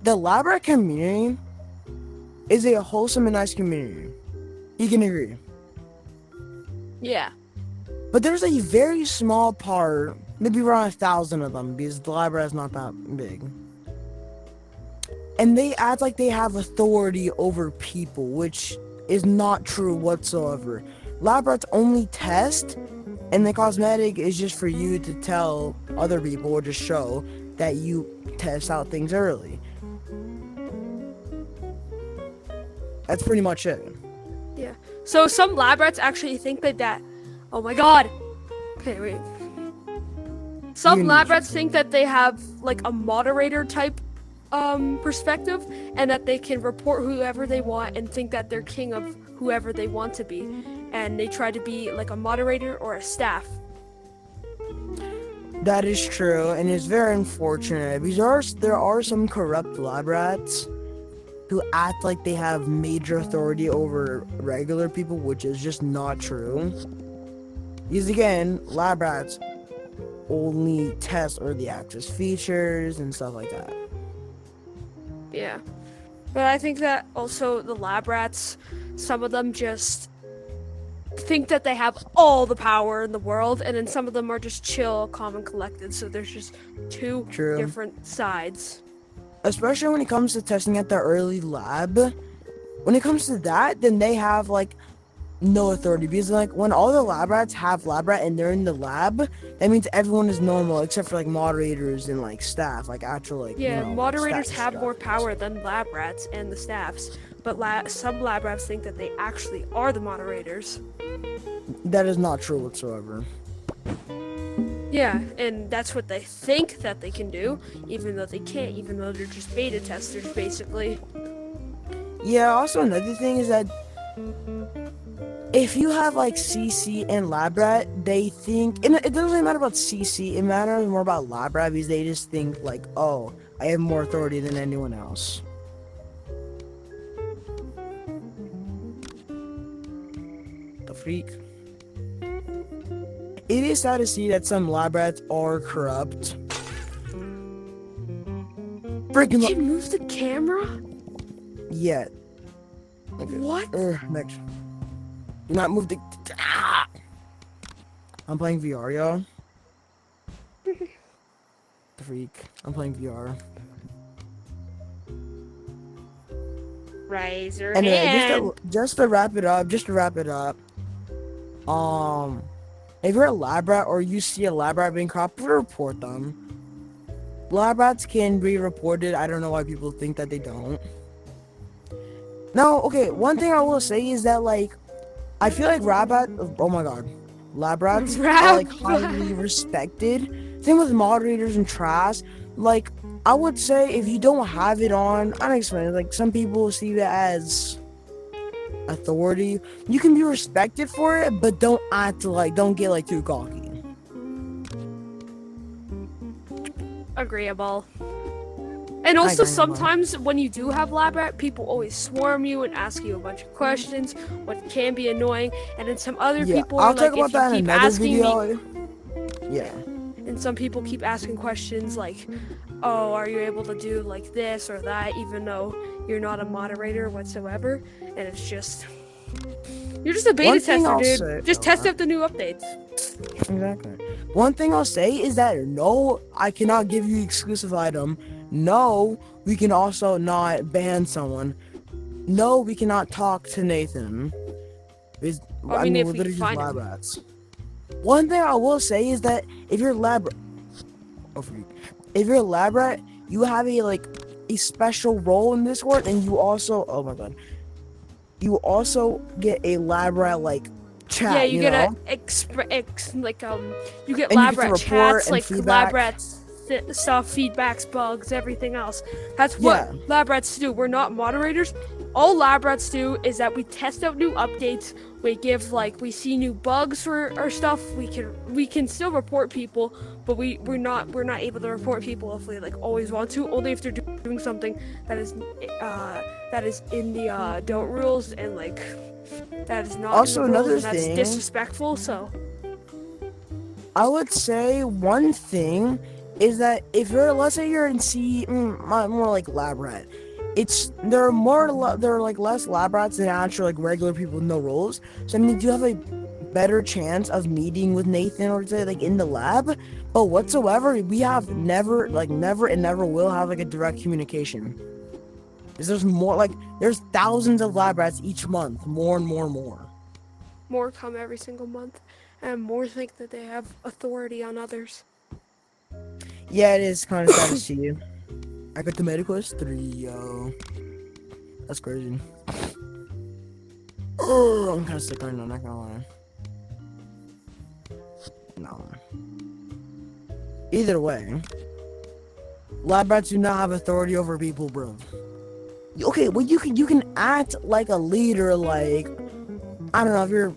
the Labrat community is a wholesome and nice community. You can agree. Yeah. But there's a very small part, maybe around 1,000 of them, because the Labrat is not that big. And they act like they have authority over people, which is not true whatsoever. Labrats only test, and the cosmetic is just for you to tell other people or just show that you test out things early. That's pretty much it. Yeah. So some lab rats actually think that. Oh my god. Okay, wait. Some You need lab rats think that they have like a moderator type perspective, and that they can report whoever they want and think that they're king of whoever they want to be, and they try to be like a moderator or a staff. That is true, and it's very unfortunate because there are some corrupt lab rats who act like they have major authority over regular people, which is just not true. Because again, lab rats only test early access features and stuff like that. Yeah. But I think that also the lab rats, some of them just think that they have all the power in the world, and then some of them are just chill, calm, and collected. So there's just two True. different sides. Especially when it comes to testing at the early lab. When it comes to that, then they have like no authority, because like when all the lab rats have lab rat and they're in the lab, that means everyone is normal except for like moderators and like staff, like actual like Yeah, moderators staff have more stuff. power than lab rats and the staffs, but some lab rats think that they actually are the moderators. That is not true whatsoever. Yeah, and that's what they think that they can do, even though they can't, even though they're just beta testers, basically. Yeah, also another thing is that if you have like CC and Labrat, they think, and it doesn't really matter about CC, it matters more about Labrat because they just think like, oh, I have more authority than anyone else. The freak. It is sad to see that some Labrats are corrupt. Freaking Did you move the camera? yeah. Okay. What? Next. Do not move the. Ah! I'm playing VR, y'all. The freak. I'm playing VR. Raise your Anyway, hand. just to wrap it up, if you're a lab rat or you see a lab rat being caught, report them. Lab rats can be reported. I don't know why people think that they don't. Now, okay, one thing I will say is that like, I feel like oh my god, lab rats are like highly respected. Same with moderators and trash. Like, I would say if you don't have it on, I don't explain. Like, some people see that as authority. You can be respected for it, but don't get like too cocky. Agreeable. And also sometimes when you do have lab rat, people always swarm you and ask you a bunch of questions, what can be annoying. And then some other people I'll are like, talk about if you that in keep another asking video. me, Yeah. and some people keep asking questions like, oh, are you able to do like this or that, even though you're not a moderator whatsoever. And it's just, you're just a beta tester, dude. Just test out the new updates. Exactly. One thing I'll say is that no, I cannot give you exclusive item. No, we can also not ban someone. No, we cannot talk to Nathan. I mean, we're literally just lab rats. One thing I will say is that if you're if you're a lab rat, you have a special role in this world, and you also, oh my god, you also get a lab rat chat. Yeah, you get you get lab rat chats, like lab rats stuff, feedbacks, bugs, everything else. That's what lab rats do. We're not moderators. All lab rats do is that we test out new updates. We give we see new bugs or stuff. We can still report people, but we're not able to report people if we always want to. Only if they're doing something that is in the don't rules, and that is not also in the rules, another and that's thing disrespectful. So I would say one thing is that if you're, let's say you're in more like Labrat, there are like less Labrats than actual like regular people with no roles. So I mean, you have a better chance of meeting with Nathan or say like in the lab. But whatsoever, we have never and never will have like a direct communication. Because there's thousands of Labrats each month, more and more and more. More come every single month, and more think that they have authority on others. Yeah, it is kind of sad to see. I got the medical history, yo. That's crazy. Oh, I'm kind of sick right now, not gonna lie. No. Either way, lab rats do not have authority over people, bro. Okay, well you can act like a leader, like I don't know if you're.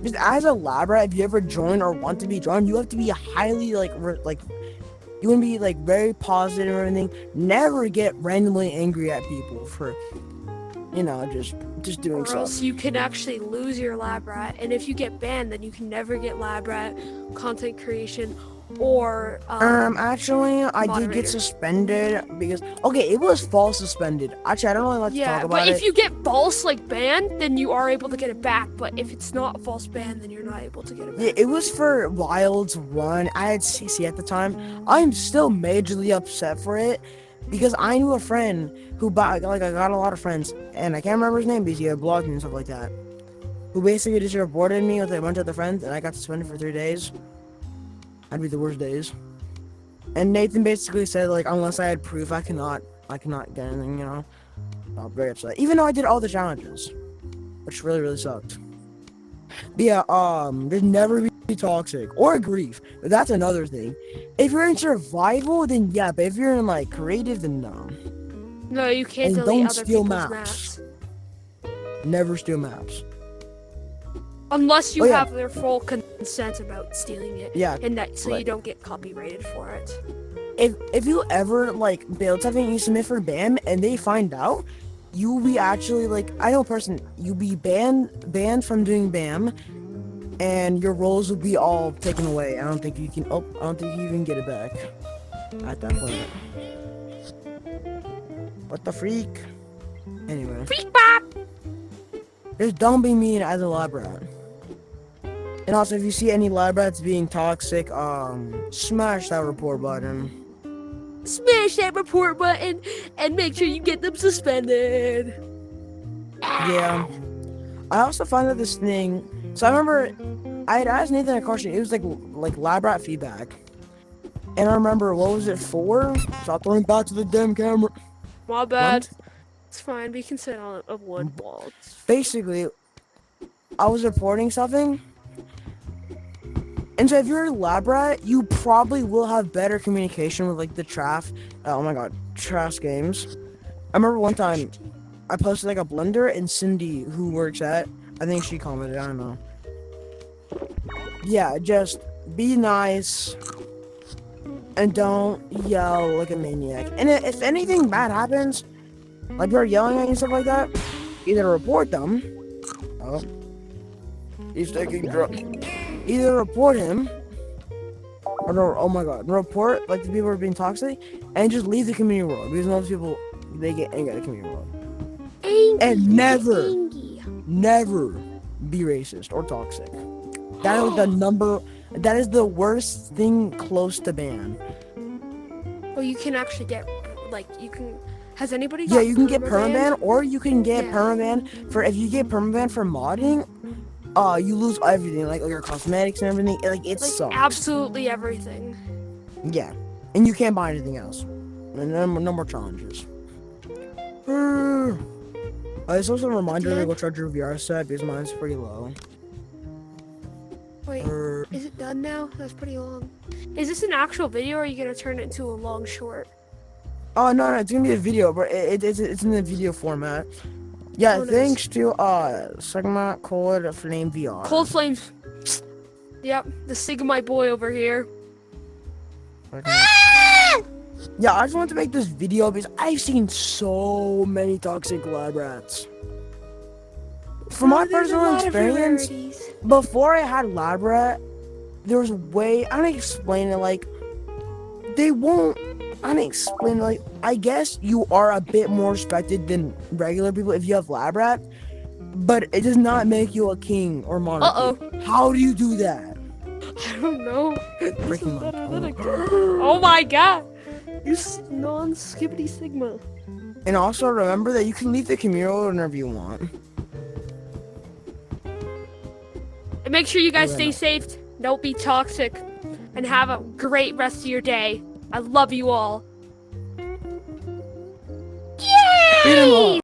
Just as a lab rat, if you ever join or want to be joined, you have to be highly like you want to be like very positive and everything. Never get randomly angry at people for, just doing stuff. Or else you can actually lose your lab rat, and if you get banned, then you can never get lab rat, content creation, or actually I did get suspended because it was false suspended. Actually, I don't really like to talk about it. Yeah, but if you get false banned, then you are able to get it back. But if it's not false banned, then you're not able to get it back. Yeah, it was for Wild's run. I had CC at the time. I'm still majorly upset for it because I knew a friend who I got a lot of friends, and I can't remember his name because he had blogged me and stuff like that, who basically just reported me with a bunch of other friends, and I got suspended for 3 days. That'd be the worst days. And Nathan basically said, like, unless I had proof, I cannot get anything, I'm very upset. Even though I did all the challenges, which really, really sucked. But yeah, just never be toxic or grief. That's another thing. If you're in survival, then yeah, but if you're in, like, creative, then no. No, you can't and delete don't other steal people's maps. maps. Never steal maps. Unless you have their full consent about stealing it. Yeah. And that so you don't get copyrighted for it. If you ever build something you submit for BAM and they find out, you'll be actually you'll be banned from doing BAM, and your roles will be all taken away. I don't think you can even get it back at that point. What the freak? Anyway. Freak bop! Just don't be mean as a lab rat. And also, if you see any lab rats being toxic, smash that report button. Smash that report button and make sure you get them suspended. Yeah. I also found out this thing. So I remember I had asked Nathan a question. It was like lab rat feedback. And I remember, what was it for? Stop throwing back to the damn camera. My bad. What? It's fine. We can sit on a wood wall. Basically, I was reporting something. And so if you're a lab rat, you probably will have better communication with the trash games. I remember one time I posted a blender, and Cindy, who works at, I think she commented, I don't know. Yeah, just be nice and don't yell like a maniac. And if anything bad happens, like you're yelling at you and stuff like that, either report them. Oh, he's taking drugs. Either report him, or oh my god, report the people who are being toxic, and just leave the community world because most people they get angry at the community world. And never be racist or toxic. That is the worst thing close to ban. Well, you can actually get has anybody? Yeah, you can get permaban, or you can get permaban for if you get permaban for modding. You lose everything, like your cosmetics and everything. It sucks. Absolutely everything. Yeah, and you can't buy anything else. And no more challenges. It's also a reminder to go charge your VR set because mine's pretty low. Wait, is it done now? That's pretty long. Is this an actual video, or are you gonna turn it into a long short? Oh no, it's gonna be a video, but it's in the video format. Yeah, thanks to Sigma Cold Flame VR. Cold Flame. Yep, the Sigma boy over here. Yeah, I just wanted to make this video because I've seen so many toxic lab rats. from my personal experience, before I had Labrat, there was a way, I don't explain it, like, they won't, I don't explain it, like, I guess you are a bit more respected than regular people if you have Labrat, but it does not make you a king or monarchy. Uh-oh. How do you do that? I don't know. Freaking oh my god. You non-skibbity sigma. And also remember that you can leave the communal whenever you want. And make sure you guys stay safe, don't be toxic, and have a great rest of your day. I love you all. Yay!